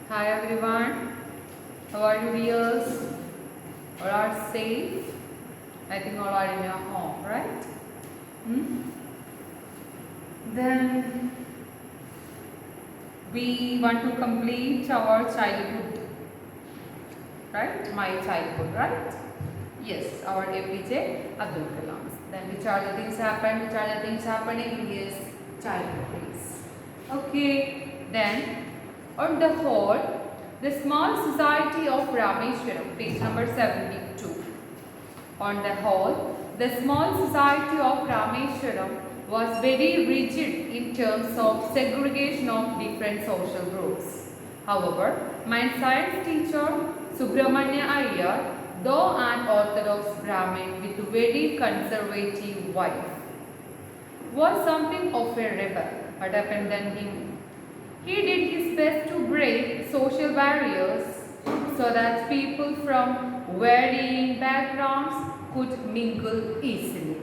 Hi everyone, how are you dears? All are safe? I think all are in your home, right? Hmm? Then we want to complete our childhood, right? My childhood, right? Yes, our APJ Abdul Kalam. Then which are the things happened? Which are the things happening in his childhood days? Okay, then on the whole, the small society of Rameshwaram, page number 72. On the whole, the small society of Rameshwaram was very rigid in terms of segregation of different social groups. However, my science teacher Subramanya Iyer, though an orthodox Brahmin with a very conservative wife, was something of a rebel. What happened then him? He did his best to break social barriers so that people from varying backgrounds could mingle easily.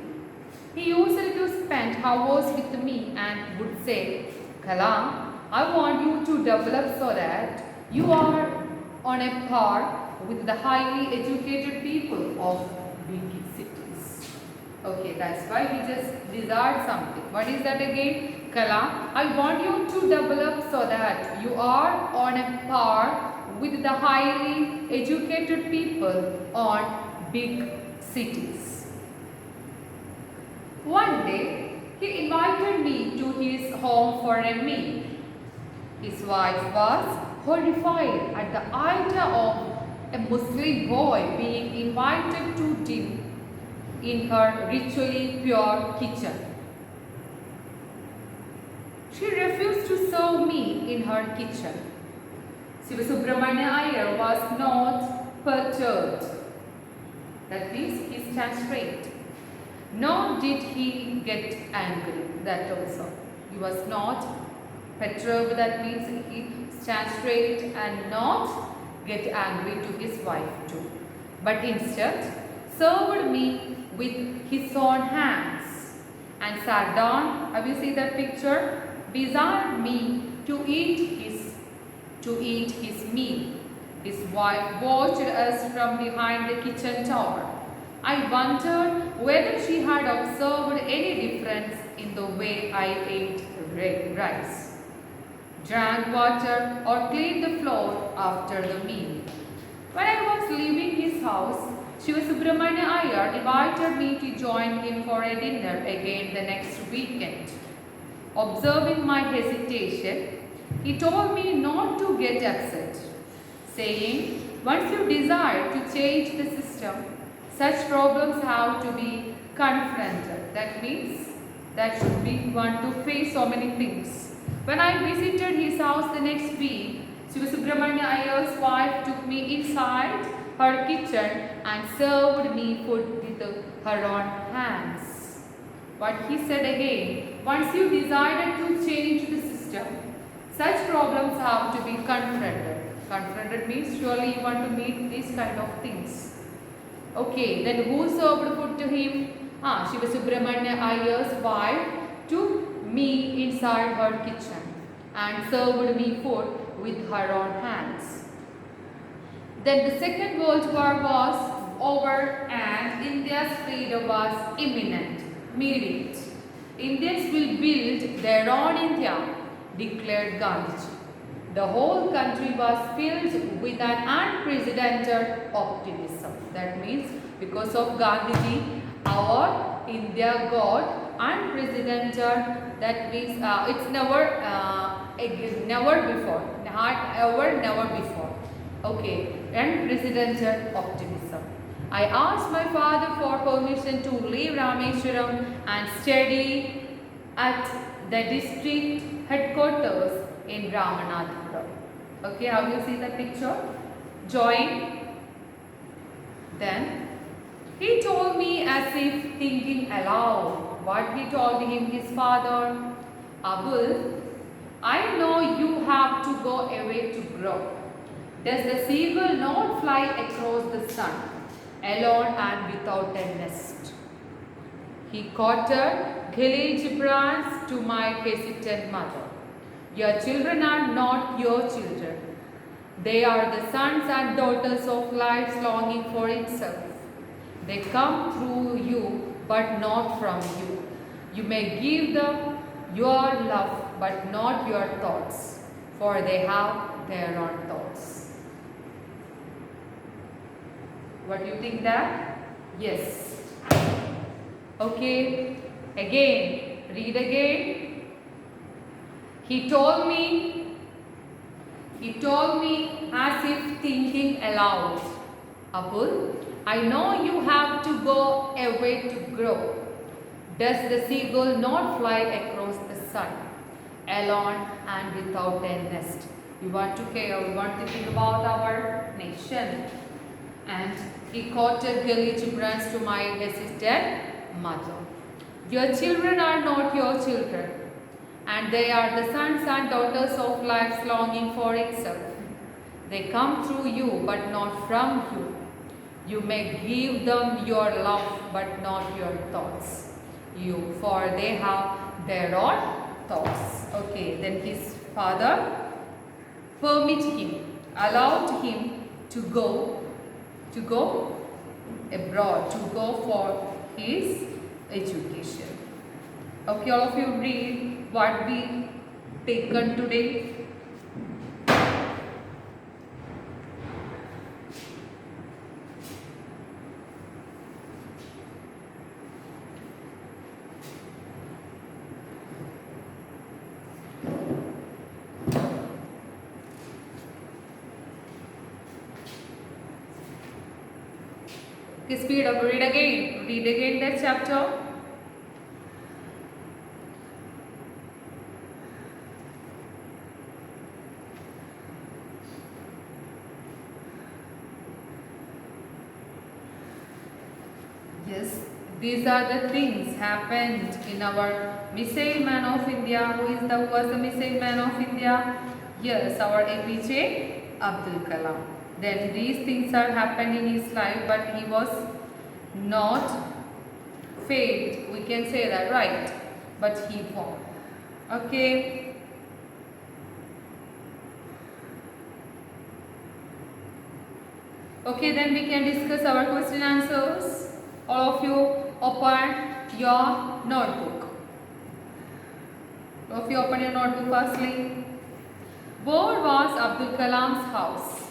He used to spend hours with me and would say, Kalam, I want you to develop so that you are on a par with the highly educated people of big cities. Okay, that's why he just desired something. What is that again? Kalam, I want you to develop so that you are on a par with the highly educated people on big cities. One day, he invited me to his home for a meal. His wife was horrified at the idea of a Muslim boy being invited to dinner in her ritually pure kitchen. She refused to serve me in her kitchen. Sivasubramanya Iyer was not perturbed. That means he stands straight. Nor did he get angry, that also. He was not perturbed, that means he stands straight and not get angry to his wife too. But instead, served me with his own hands and sat down, have you seen that picture? Desired me to eat his meal. His wife watched us from behind the kitchen tower. I wondered whether she had observed any difference in the way I ate rice, drank water or cleaned the floor after the meal. When I was leaving his house, Shivasubramanya Iyer invited me to join him for a dinner again the next weekend. Observing my hesitation, he told me not to get upset, saying, once you desire to change the system, such problems have to be confronted. That means that should be one to face so many things. When I visited his house the next week, Subramanya Iyer's wife took me inside her kitchen and served me food with her own hands. What he said again, once you decided to change the system, such problems have to be confronted. Confronted means surely you want to meet these kind of things. Okay, then who served food to him? Shivasubramanya Iyer's wife took me inside her kitchen and served me food with her own hands. Then the Second World War was over and India's freedom was imminent. Meaning, Indians will build their own India, declared Gandhiji. The whole country was filled with an unprecedented optimism. That means because of Gandhiji, our India got unprecedented. That means it's never before, never before. Okay, unprecedented optimism. I asked my father for permission to leave Rameshwaram and study at the district headquarters in Ramanathapuram. Okay, how you see the picture? Join. Then he told me as if thinking aloud. What he told him, his father, Abul, I know you have to go away to grow. Does the seagull not fly across the sun, alone and without a nest? He quoted Khalil Gibran's To My Hesitant Mother. Your children are not your children. They are the sons and daughters of life longing for itself. They come through you, but not from you. You may give them your love, but not your thoughts, for they have their own thoughts. What do you think that? Yes. Okay. Again. Read again. He told me as if thinking aloud. Abul, I know you have to go away to grow. Does the seagull not fly across the sun, alone and without a nest? We want to care, we want to think about our nation. And he quoted Khalil Gibran's To My Hesitant Mother. Your children are not your children, and they are the sons and daughters of life's longing for itself. They come through you, but not from you. You may give them your love, but not your thoughts. For they have their own thoughts. Okay, then his father allowed him to go abroad, to go for his education. Okay, all of you read what we taken today. Okay, speed up, read again that chapter. Yes, these are the things happened in our Missile Man of India. Who was the Missile Man of India? Yes, our APJ Abdul Kalam. Then these things are happened in his life, but he was not failed. We can say that, right? But he won. Okay. Okay, then we can discuss our question answers. All of you open your notebook. All of you open your notebook firstly. Where was Abdul Kalam's house?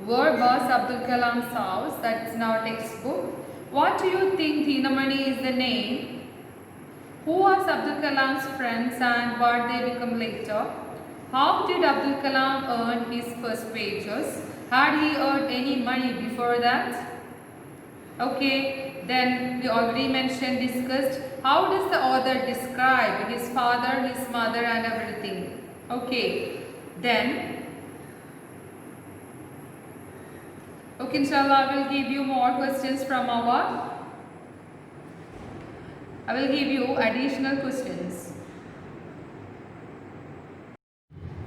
Where was Abdul Kalam's house? That's in our textbook. What do you think Dhinamani is the name? Who was Abdul Kalam's friends and what they become later? How did Abdul Kalam earn his first wages? Had he earned any money before that? Okay, then we already discussed how does the author describe his father, his mother and everything. Okay, then okay, inshallah I will give you more questions from I will give you additional questions.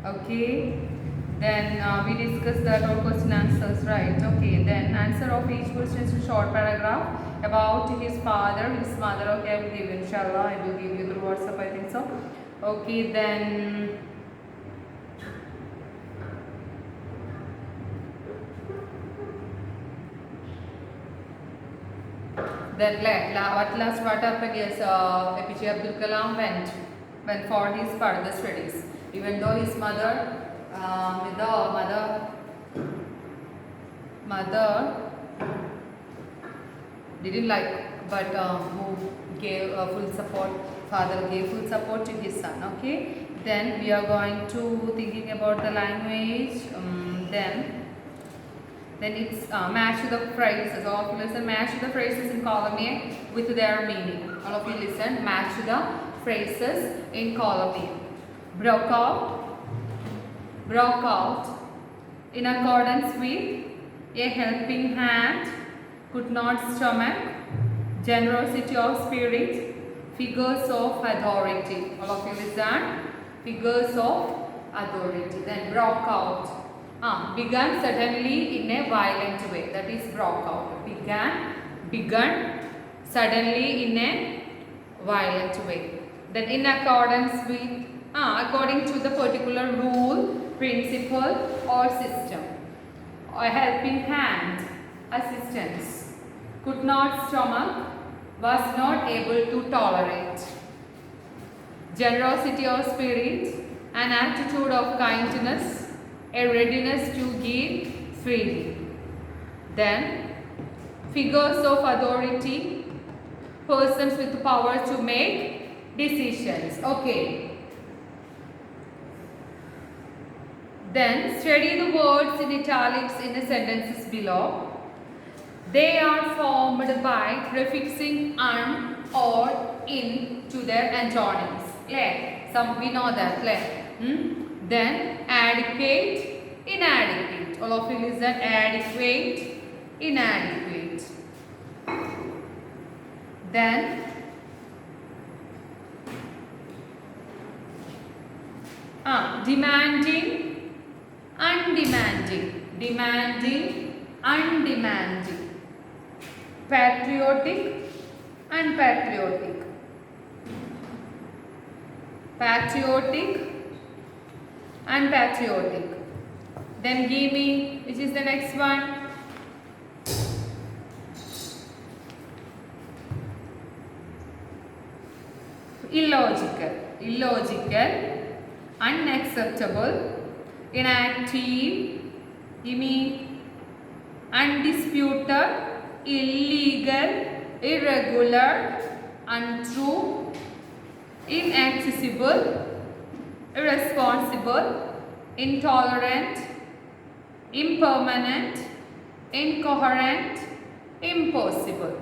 Okay, then we discussed that all question answers, right? Okay, then answer of each question is a short paragraph about his father, his mother. Okay, I will give you, inshallah I will give you through WhatsApp, I think so. Okay, then what happened is APJ Abdul Kalam went for his further studies. Even though his mother didn't like, but who gave full support, father gave full support to his son. Okay, then we are going to thinking about the language. Then it's match the phrases. All of you listen, match the phrases in column A with their meaning. All of you listen, match the phrases in column A. Broke out, in accordance with, a helping hand, could not stomach, generosity of spirit, figures of authority. All of you listen, figures of authority. Then broke out. Began suddenly in a violent way. That is broke out. Begun suddenly in a violent way. Then in accordance with, according to the particular rule, principle or system. a helping hand, assistance. Could not stomach, was not able to tolerate. Generosity of spirit, an attitude of kindness, a readiness to give freely. Then, figures of authority, persons with power to make decisions. Okay. Then, study the words in italics in the sentences below. They are formed by prefixing un or in to their antonyms. We know that. Then adequate, inadequate. All of you listen. Adequate, inadequate. Then demanding, undemanding. Demanding, undemanding. Patriotic, unpatriotic. Patriotic, unpatriotic. Then give me, which is the next one? Illogical. Illogical, unacceptable, inactive, give me undisputed, illegal, irregular, untrue, inaccessible, irresponsible, intolerant, impermanent, incoherent, impossible.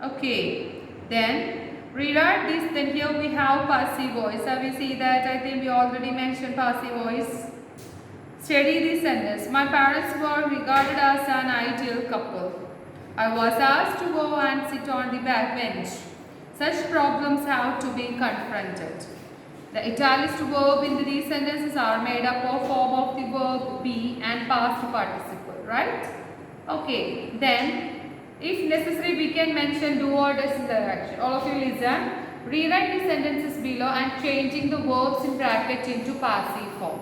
Okay, then rewrite this. Then here we have passive voice. So we see that I think we already mentioned passive voice. Study this sentence. My parents were regarded as an ideal couple. I was asked to go and sit on the back bench. Such problems have to be confronted. The italicized verb in these sentences are made up of form of the verb be and past participle, right? Okay, then if necessary we can mention do or does in the action. All of you listen. Rewrite the sentences below and changing the verbs in bracket into passive form.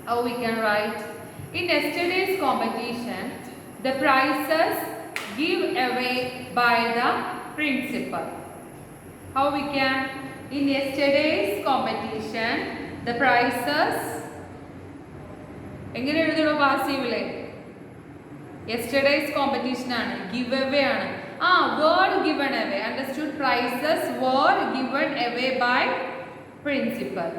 How we can write? In yesterday's competition, the prizes give away by the principal. How we can? In yesterday's competition, the prizes എങ്ങനെ എഴുതണോ പാസീവിലെ yesterday's competition ആണ് give away ആണ് were given away. Understood? Prizes were given away by principal.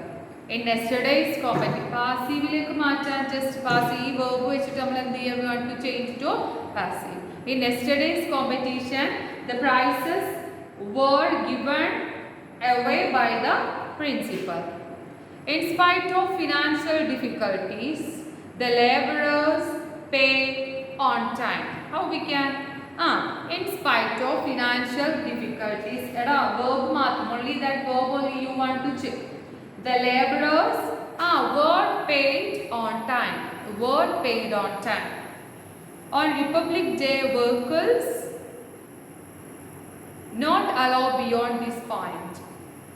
In yesterday's competition, പാസീവിലേക്ക് മാറ്റാൻ just passive verb വെച്ചിട്ട് നമ്മൾ എന്ത് ചെയ്യാം? We want to change to passive. In yesterday's competition, the prizes were given away by the principal. In spite of financial difficulties, the laborers pay on time. How we can? In spite of financial difficulties. Verb mathram. Only that verb only you want to check. The laborers were paid on time. Were paid on time. On Republic Day, vehicles not allowed beyond this point.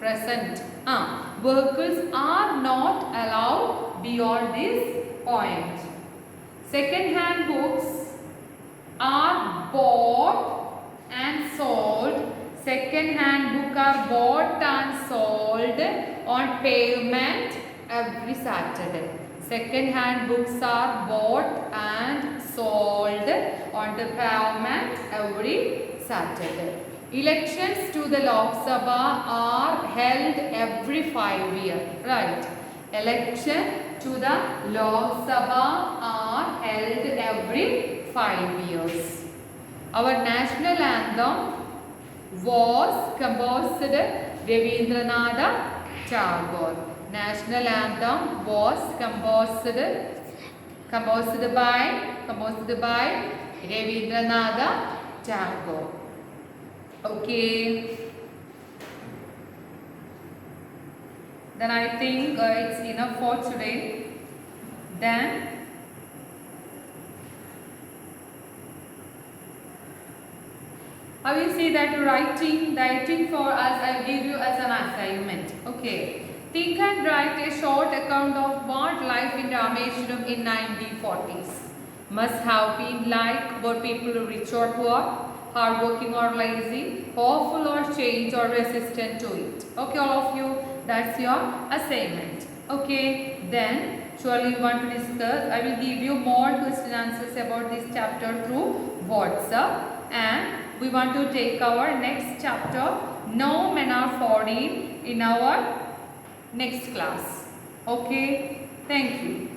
Present. Vehicles are not allowed beyond this point. Second-hand books are bought and sold. Second-hand books are bought and sold on pavement every Saturday. Second-hand books are bought and sold on the pavement every Saturday. Elections to the Lok Sabha are held every 5 years. Right. Election to the Lok Sabha are held every 5 years. Our national anthem was composed Ravindranath Tagore. National anthem was composed by Ravindranath Tagore. Okay. Then I think it's enough for today. Then I will see that writing for us I will give you as an assignment. Okay. Think and write a short account of what life in Rameshwaram in 1940s. must have been like, were people rich or poor, hardworking or lazy, hopeful or change or resistant to it. Okay, all of you, that's your assignment. Okay, then surely you want to discuss. I will give you more question answers about this chapter through WhatsApp, and we want to take our next chapter, No Men Are Foreign, in our next class. Okay, thank you.